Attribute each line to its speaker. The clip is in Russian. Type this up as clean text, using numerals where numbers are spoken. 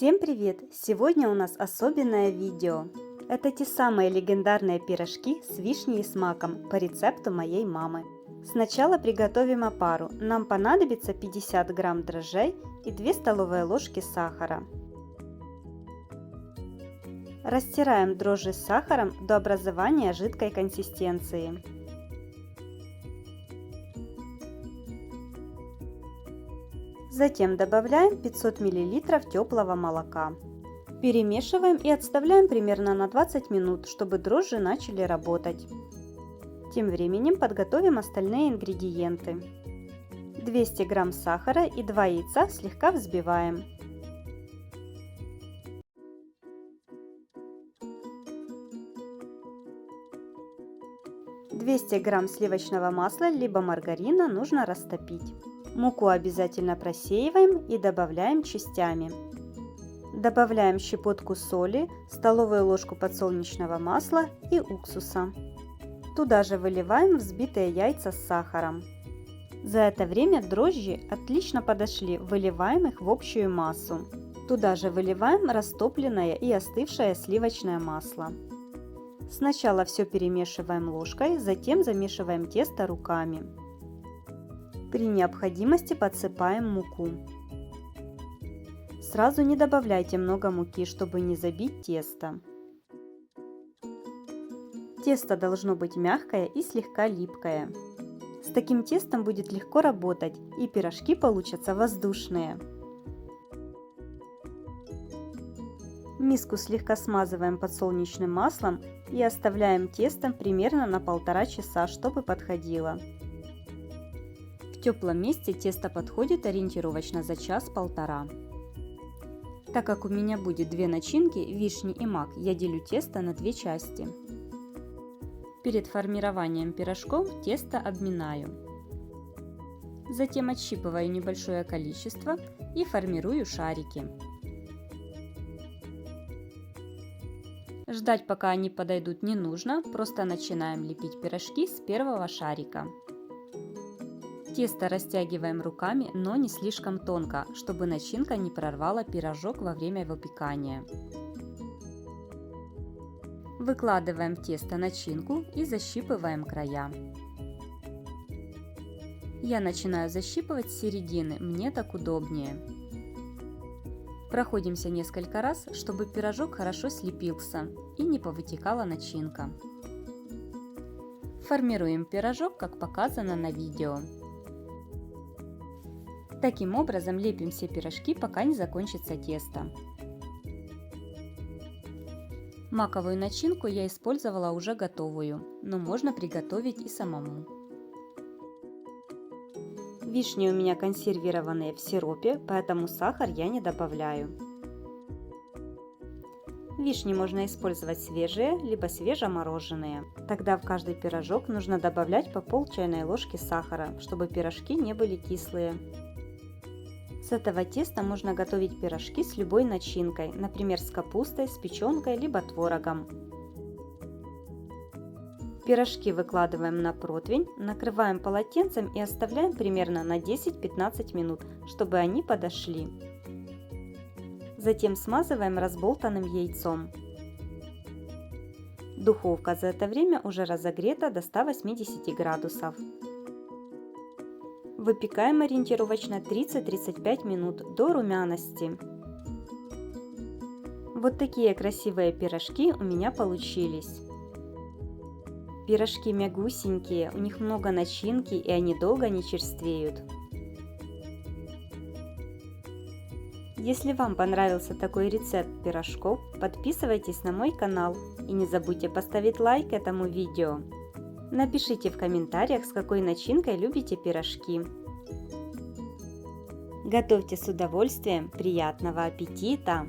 Speaker 1: Всем привет! Сегодня у нас особенное видео. Это те самые легендарные пирожки с вишней и с маком по рецепту моей мамы. Сначала приготовим опару. Нам понадобится 50 грамм дрожжей и 2 столовые ложки сахара. Растираем дрожжи с сахаром до образования жидкой консистенции. Затем добавляем 500 мл теплого молока. Перемешиваем и отставляем примерно на 20 минут, чтобы дрожжи начали работать. Тем временем подготовим остальные ингредиенты. 200 грамм сахара и 2 яйца слегка взбиваем. «200 грамм сливочного масла либо маргарина нужно растопить. Муку обязательно просеиваем и добавляем частями. Добавляем щепотку соли, столовую ложку подсолнечного масла и уксуса. Туда же выливаем взбитые яйца с сахаром. За это время дрожжи отлично подошли, выливаем их в общую массу. Туда же выливаем растопленное и остывшее сливочное масло. Сначала все перемешиваем ложкой, затем замешиваем тесто руками. При необходимости подсыпаем муку. Сразу не добавляйте много муки, чтобы не забить тесто. Тесто должно быть мягкое и слегка липкое. С таким тестом будет легко работать, и пирожки получатся воздушные. Миску слегка смазываем подсолнечным маслом и оставляем тесто примерно на 1,5 часа, чтобы подходило. В теплом месте тесто подходит ориентировочно за час-полтора. Так как у меня будет две начинки, вишни и мак, я делю тесто на две части. Перед формированием пирожков тесто обминаю. Затем отщипываю небольшое количество и формирую шарики. Ждать, пока они подойдут, не нужно, просто начинаем лепить пирожки с первого шарика. Тесто растягиваем руками, но не слишком тонко, чтобы начинка не прорвала пирожок во время выпекания. Выкладываем в тесто начинку и защипываем края. Я начинаю защипывать с середины, мне так удобнее. Проходимся несколько раз, чтобы пирожок хорошо слепился и не повытекала начинка. Формируем пирожок, как показано на видео. Таким образом лепим все пирожки, пока не закончится тесто. Маковую начинку я использовала уже готовую, но можно приготовить и самому. Вишни у меня консервированные в сиропе, поэтому сахар я не добавляю. Вишни можно использовать свежие, либо свежемороженые. Тогда в каждый пирожок нужно добавлять по пол чайной ложки сахара, чтобы пирожки не были кислые. С этого теста можно готовить пирожки с любой начинкой, например, с капустой, с печенкой, либо творогом. Пирожки выкладываем на противень, накрываем полотенцем и оставляем примерно на 10-15 минут, чтобы они подошли. Затем смазываем разболтанным яйцом. Духовка за это время уже разогрета до 180 градусов. Выпекаем ориентировочно 30-35 минут до румяности. Вот такие красивые пирожки у меня получились. Пирожки мягусенькие, у них много начинки и они долго не черствеют. Если вам понравился такой рецепт пирожков, подписывайтесь на мой канал и не забудьте поставить лайк этому видео. Напишите в комментариях, с какой начинкой любите пирожки. Готовьте с удовольствием, приятного аппетита!